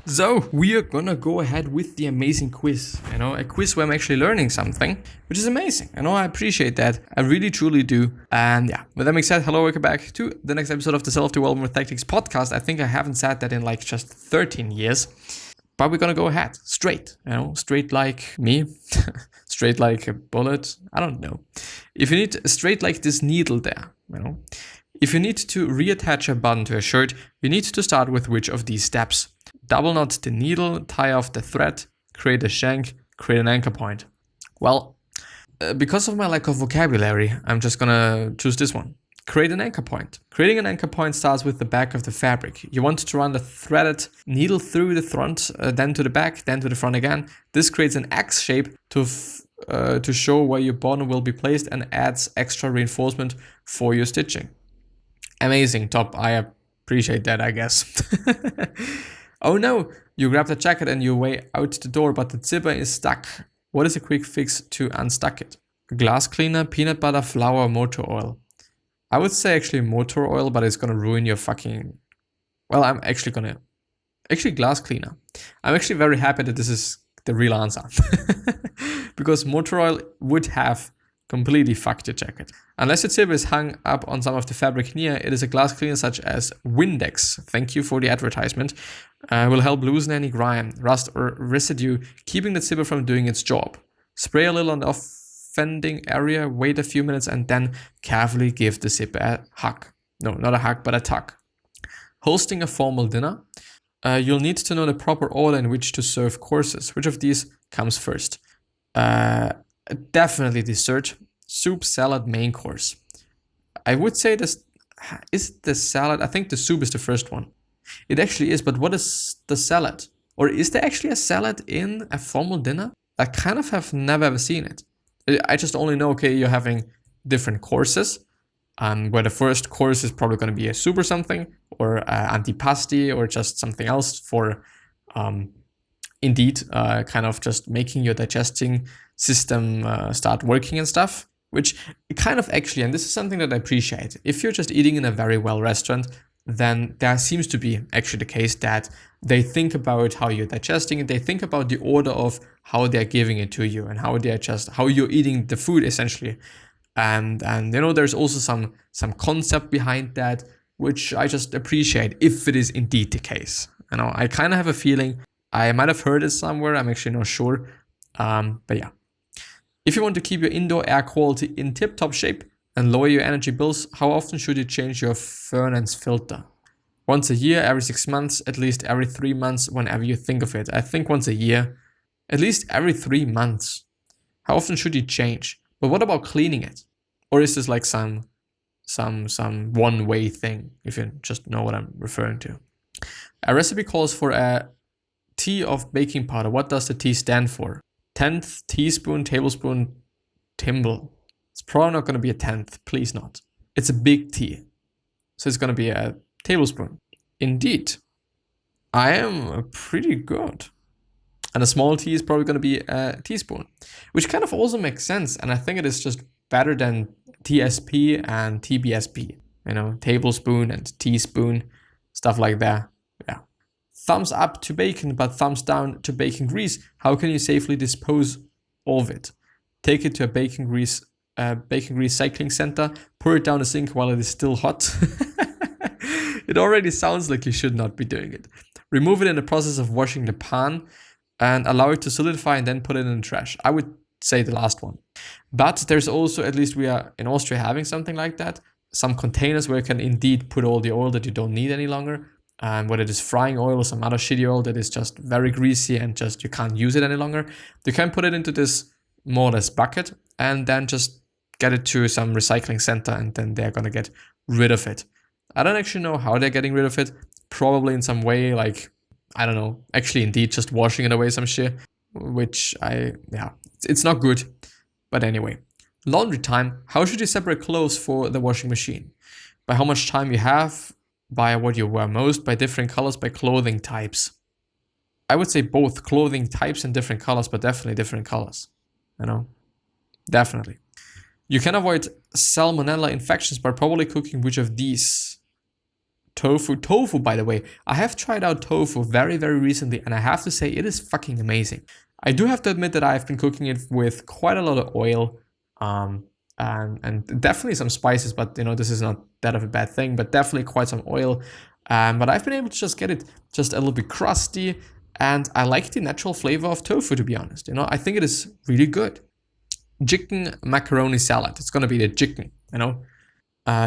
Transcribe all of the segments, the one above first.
So, we are gonna go ahead with the amazing quiz. A quiz where I'm actually learning something, which is amazing. I appreciate that. I really, truly do. And yeah, with that being said, hello, welcome back to the next episode of the Self-Development Tactics podcast. I think I haven't said that in like just 13 years. But we're gonna go ahead, straight, straight like me, straight like a bullet, I don't know. If you need straight like this needle there, If you need to reattach a button to a shirt, you need to start with which of these steps? Double knot the needle, tie off the thread, create a shank, create an anchor point. Well, because of my lack of vocabulary, I'm just gonna choose this one. Create an anchor point. Creating an anchor point starts with the back of the fabric. You want to run the threaded needle through the front, then to the back, then to the front again. This creates an X shape to show where your button will be placed and adds extra reinforcement for your stitching. Amazing, top. I appreciate that, I guess. Oh no, you grab the jacket and your way out the door, but the zipper is stuck. What is a quick fix to unstuck it? Glass cleaner, peanut butter, flour, motor oil. I would say actually motor oil, but it's gonna ruin your fucking... Well, Actually, glass cleaner. I'm actually very happy that this is the real answer. Because motor oil would have completely fucked your jacket. Unless your zipper is hung up on some of the fabric near, it is a glass cleaner such as Windex. Thank you for the advertisement. Will help loosen any grime, rust or residue, keeping the zipper from doing its job. Spray a little on the offending area, wait a few minutes, and then carefully give the zipper a hug. No, not a hug, but a tug. Hosting a formal dinner. You'll need to know the proper order in which to serve courses. Which of these comes first? Definitely dessert, soup, salad, main course. I would say this is the salad. I think the soup is the first one. It actually is, but what is the salad? Or is there actually a salad in a formal dinner? I kind of have never ever seen it. I just only know, okay, you're having different courses, where the first course is probably going to be a soup or something, or antipasti, or just something else for, kind of just making your digesting system start working and stuff, which kind of actually, and this is something that I appreciate, if you're just eating in a very well restaurant, then there seems to be actually the case that they think about how you're digesting it, they think about the order of how they're giving it to you and how you're eating the food essentially. And there's also some concept behind that, which I just appreciate if it is indeed the case. I kind of have a feeling, I might have heard it somewhere, I'm actually not sure. But yeah. If you want to keep your indoor air quality in tip-top shape and lower your energy bills, how often should you change your furnace filter? Once a year, every 6 months, at least every 3 months, whenever you think of it. I think once a year, at least every 3 months. How often should you change? But what about cleaning it? Or is this like some one-way thing, if you just know what I'm referring to? A recipe calls for a tea of baking powder. What does the T stand for? 10th, teaspoon, tablespoon, thimble. It's probably not going to be a 10th, please not. It's a big T, so it's going to be a tablespoon. Indeed, I am pretty good. And a small T is probably going to be a teaspoon, which kind of also makes sense. And I think it is just better than TSP and TBSP, tablespoon and teaspoon, stuff like that. Yeah. Thumbs up to bacon, but thumbs down to bacon grease. How can you safely dispose of it? Take it to a bacon grease recycling center. Pour it down the sink while it is still hot. It already sounds like you should not be doing it. Remove it in the process of washing the pan and allow it to solidify and then put it in the trash. I would say the last one. But there's also, at least we are in Austria having something like that, some containers where you can indeed put all the oil that you don't need any longer. Whether it is frying oil or some other shitty oil that is just very greasy and just you can't use it any longer, you can put it into this more or less bucket and then just get it to some recycling center and then they're gonna get rid of it. I don't actually know how they're getting rid of it. Probably in some way, like, I don't know, actually indeed just washing it away some shit, which it's not good. But anyway, laundry time. How should you separate clothes for the washing machine? By how much time you have, by what you wear most, by different colors, by clothing types. I would say both clothing types and different colors, but definitely different colors. Definitely. You can avoid salmonella infections by probably cooking which of these? tofu. Tofu, by the way, I have tried out tofu very, very recently, and I have to say it is fucking amazing. I do have to admit that I've been cooking it with quite a lot of oil, and definitely some spices, but this is not that of a bad thing, but definitely quite some oil. But I've been able to just get it just a little bit crusty, and I like the natural flavor of tofu, to be honest. I think it is really good. Chicken macaroni salad. It's gonna be the chicken,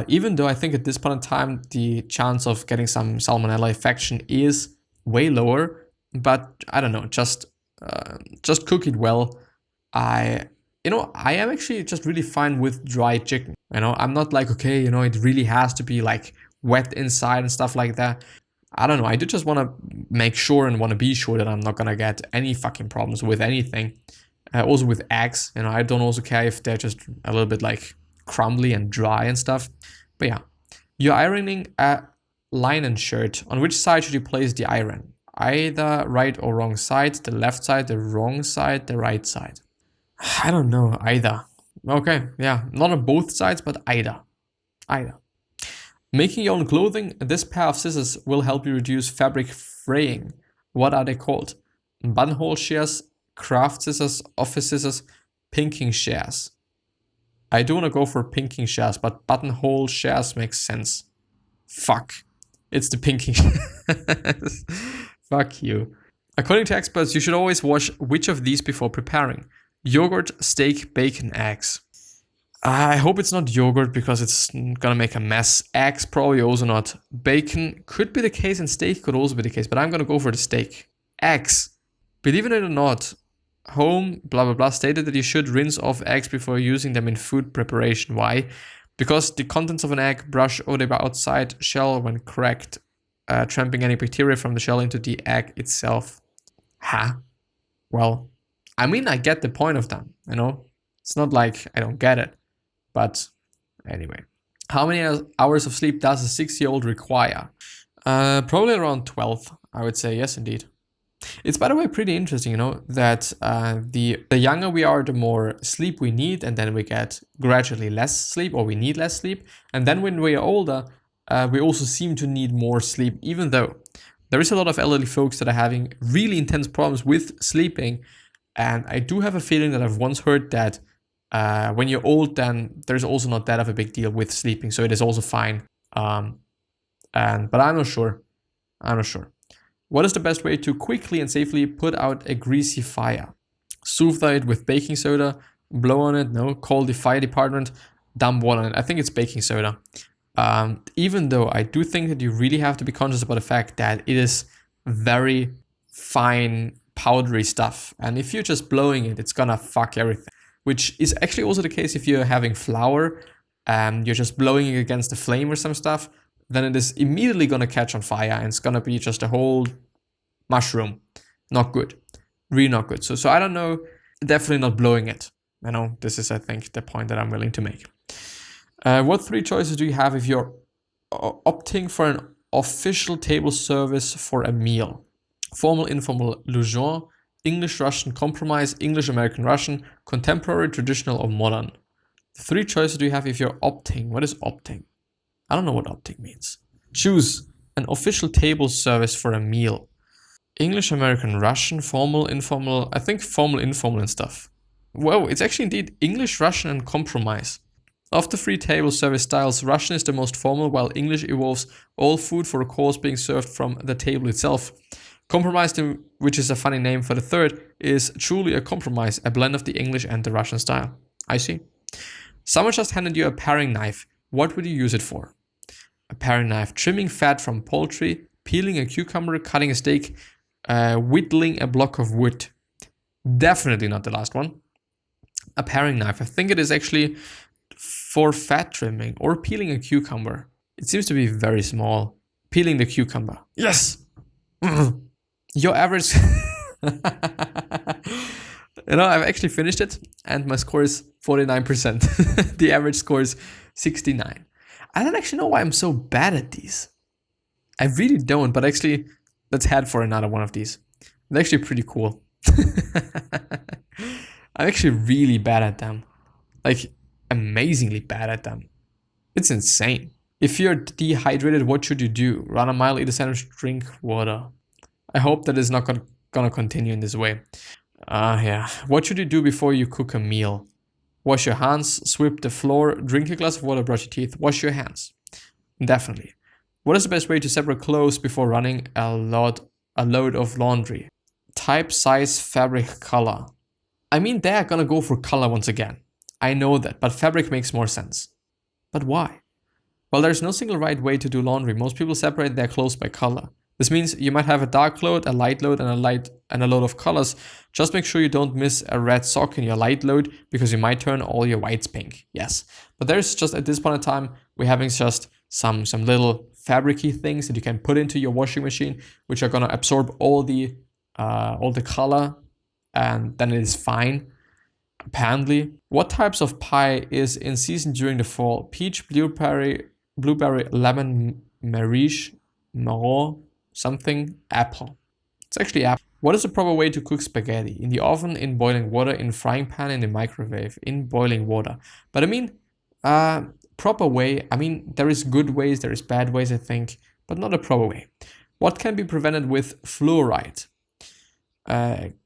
even though I think at this point in time the chance of getting some salmonella infection is way lower, but I don't know, just cook it well. I am actually just really fine with dry chicken. I'm not like, okay, it really has to be like wet inside and stuff like that. I don't know. I do just want to make sure and want to be sure that I'm not gonna get any fucking problems with anything. Also with eggs, I don't also care if they're just a little bit like crumbly and dry and stuff. But yeah, you're ironing a linen shirt. On which side should you place the iron? Either right or wrong side, the left side, the wrong side, the right side. I don't know, either. Okay, yeah, not on both sides, but either. Making your own clothing, this pair of scissors will help you reduce fabric fraying. What are they called? Buttonhole shears, craft scissors, office scissors, pinking shears. I do want to go for pinking shears, but buttonhole shears makes sense. Fuck. It's the pinking shears. Fuck you. According to experts, you should always wash which of these before preparing? Yogurt, steak, bacon, eggs. I hope it's not yogurt because it's gonna make a mess. Eggs probably also not. Bacon could be the case and steak could also be the case, but I'm gonna go for the steak. Eggs. Believe it or not, Home blah blah blah stated that you should rinse off eggs before using them in food preparation. Why? Because the contents of an egg brush over the outside shell when cracked, tramping any bacteria from the shell into the egg itself. Huh? Well, I mean, I get the point of them, It's not like I don't get it. But anyway. How many hours of sleep does a 6-year-old require? Probably around 12, I would say. Yes, indeed. It's, by the way, pretty interesting, that the younger we are, the more sleep we need, and then we get gradually less sleep, or we need less sleep. And then when we are older, we also seem to need more sleep, even though there is a lot of elderly folks that are having really intense problems with sleeping. And I do have a feeling that I've once heard that when you're old, then there's also not that of a big deal with sleeping. So it is also fine. But I'm not sure. What is the best way to quickly and safely put out a greasy fire? Soothe it with baking soda, blow on it, no, call the fire department, dump water on it. I think it's baking soda. Even though I do think that you really have to be conscious about the fact that it is very fine, powdery stuff. And if you're just blowing it, it's gonna fuck everything. Which is actually also the case if you're having flour and you're just blowing it against the flame or some stuff, then it is immediately gonna catch on fire and it's gonna be just a whole mushroom. Not good. Really not good. So I don't know, definitely not blowing it. This is, I think, the point that I'm willing to make. What 3 choices do you have if you're opting for an official table service for a meal? Formal, informal, le genre, English, Russian, compromise, English, American, Russian, contemporary, traditional, or modern. The 3 choices do you have if you're opting? What is opting? I don't know what opting means. Choose an official table service for a meal. English, American, Russian, formal, informal. I think formal, informal and stuff. Whoa, it's actually indeed English, Russian, and compromise. Of the 3 table service styles, Russian is the most formal, while English involves all food for a course being served from the table itself. Compromise, which is a funny name for the third, is truly a compromise, a blend of the English and the Russian style. I see. Someone just handed you a paring knife. What would you use it for? A paring knife, trimming fat from poultry, peeling a cucumber, cutting a steak, whittling a block of wood. Definitely not the last one. A paring knife. I think it is actually for fat trimming or peeling a cucumber. It seems to be very small. Peeling the cucumber. Yes! Your average... I've actually finished it and my score is 49%. The average score is 69. I don't actually know why I'm so bad at these. I really don't, but actually, let's head for another one of these. They're actually pretty cool. I'm actually really bad at them. Like, amazingly bad at them. It's insane. If you're dehydrated, what should you do? Run a mile, eat a sandwich, drink water. I hope that is not gonna continue in this way. Yeah. What should you do before you cook a meal? Wash your hands, sweep the floor, drink a glass of water, brush your teeth, wash your hands. Definitely. What is the best way to separate clothes before running a load of laundry? Type, size, fabric, color. I mean, they're gonna go for color once again. I know that, but fabric makes more sense. But why? Well, there's no single right way to do laundry. Most people separate their clothes by color. This means you might have a dark load, a light load, and a load of colors. Just make sure you don't miss a red sock in your light load because you might turn all your whites pink. Yes, but there's just at this point in time we're having just some little fabricy things that you can put into your washing machine, which are gonna absorb all the color, and then it is fine. Apparently, what types of pie is in season during the fall? Peach, blueberry, lemon, meringue, marron, something, apple. It's actually apple. What is the proper way to cook spaghetti? In the oven, in boiling water, in frying pan, in the microwave, in boiling water. But I mean, proper way, I mean, there is good ways, there is bad ways, I think, but not a proper way. What can be prevented with fluoride?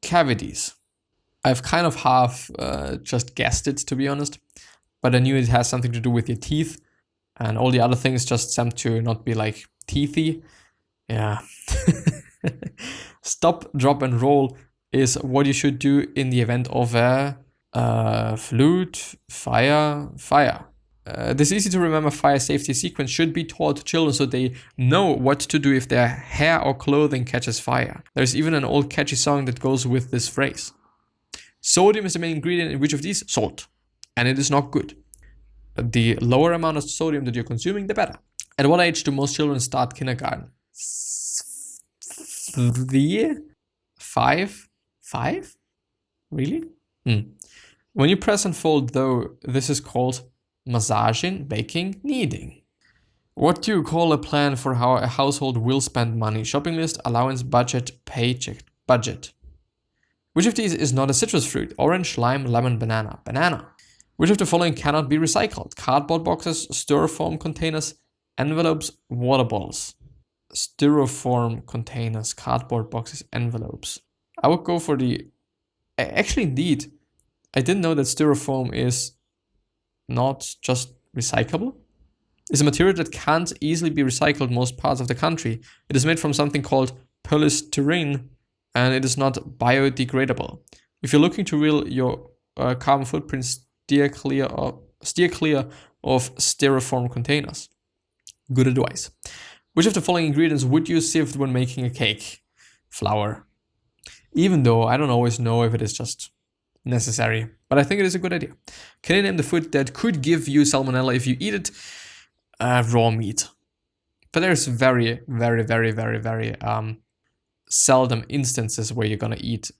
Cavities. I've kind of half just guessed it, to be honest, but I knew it has something to do with your teeth, and all the other things just seem to not be like teethy. Yeah. Stop, drop, and roll is what you should do in the event of a flute, fire. This easy to remember fire safety sequence should be taught to children so they know what to do if their hair or clothing catches fire. There's even an old catchy song that goes with this phrase. Sodium is the main ingredient in which of these? Salt. And it is not good. The lower amount of sodium that you're consuming, the better. At what age do most children start kindergarten? 3? 5? 5? Really? When you press and fold though, this is called massaging, baking, kneading. What do you call a plan for how a household will spend money? Shopping list, allowance, budget, paycheck, budget. Which of these is not a citrus fruit? Orange, lime, lemon, banana. Banana. Which of the following cannot be recycled? Cardboard boxes, styrofoam containers, envelopes, water bottles. Styrofoam containers, cardboard boxes, envelopes. I would go for the... Actually, indeed, I didn't know that styrofoam is not just recyclable. It's a material that can't easily be recycled in most parts of the country. It is made from something called polystyrene, and it is not biodegradable. If you're looking to reel your carbon footprint, steer clear of styrofoam containers. Good advice. Which of the following ingredients would you sieve when making a cake? Flour. Even though I don't always know if it is just necessary, but I think it is a good idea. Can you name the food that could give you salmonella if you eat it? Raw meat. But there's very, very, very, very, very seldom instances where you're gonna eat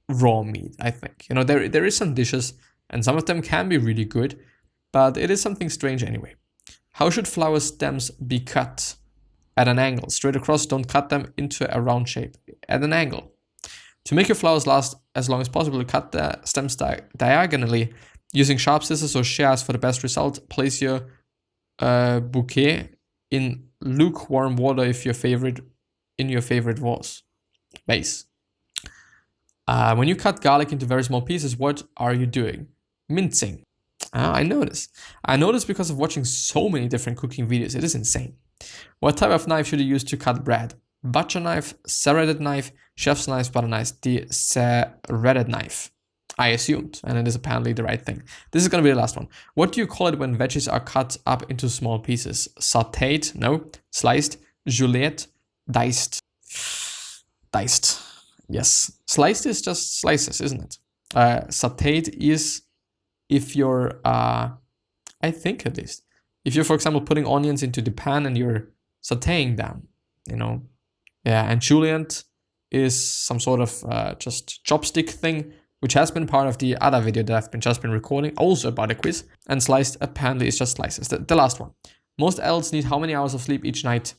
raw meat, I think. You know, there is some dishes, and some of them can be really good, but it is something strange anyway. How should flower stems be cut? At an angle. Straight across, don't cut them into a round shape. At an angle. To make your flowers last as long as possible, cut the stems diagonally. Using sharp scissors or shears for the best result, place your bouquet in lukewarm water in your favorite vase. When you cut garlic into very small pieces, what are you doing? Mincing. I noticed because of watching so many different cooking videos. It is insane. What type of knife should you use to cut bread? Butcher knife, serrated knife, chef's knife, butter knife, the serrated knife. I assumed, and it is apparently the right thing. This is going to be the last one. What do you call it when veggies are cut up into small pieces? Sautéed? No. Sliced? Juliette? Diced? Diced. Yes. Sliced is just slices, isn't it? Sautéed is if you're, I think at least, if you're, for example, putting onions into the pan and you're sautéing them, you know. Yeah, and julienne is some sort of just chopstick thing, which has been part of the other video that I've just been recording, also about a quiz. And sliced apparently is just slices. The last one. Most adults need how many hours of sleep each night?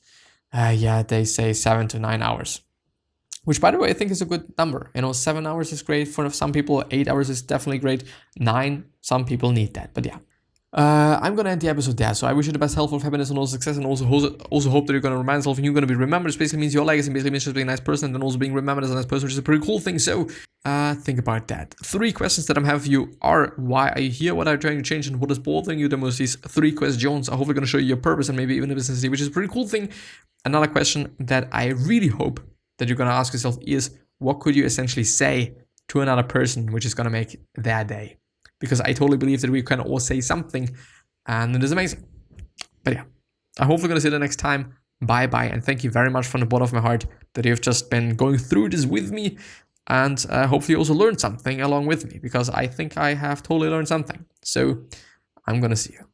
Yeah, they say 7 to 9 hours. Which, by the way, I think is a good number. You know, 7 hours is great for some people. 8 hours is definitely great. 9, some people need that. But yeah. I'm gonna end the episode there. So I wish you the best health, happiness, and also success, and also hope that you're gonna remind yourself and you're gonna be remembered. This basically means your legacy basically means just being a nice person and then also being remembered as a nice person, which is a pretty cool thing. So think about that. 3 questions that I'm having for you are: why are you here? What are you trying to change? And what is bothering you the most? These 3 questions are hopefully gonna show you your purpose and maybe even a business idea, which is a pretty cool thing. Another question that I really hope that you're gonna ask yourself is: what could you essentially say to another person which is gonna make their day? Because I totally believe that we can all say something, and it is amazing. But yeah, I'm hopefully going to see you the next time. Bye-bye, and thank you very much from the bottom of my heart that you've just been going through this with me, and hopefully you also learned something along with me, because I think I have totally learned something. So I'm going to see you.